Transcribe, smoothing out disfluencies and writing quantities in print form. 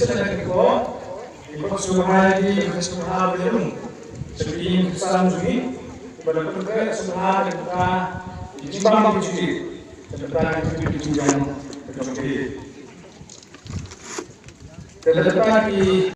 sedang ikut semua di semua belum sebelum salam sugi berlaku ke semua kita dijimbang dicuci sebentar itu ditunjang ke tetapi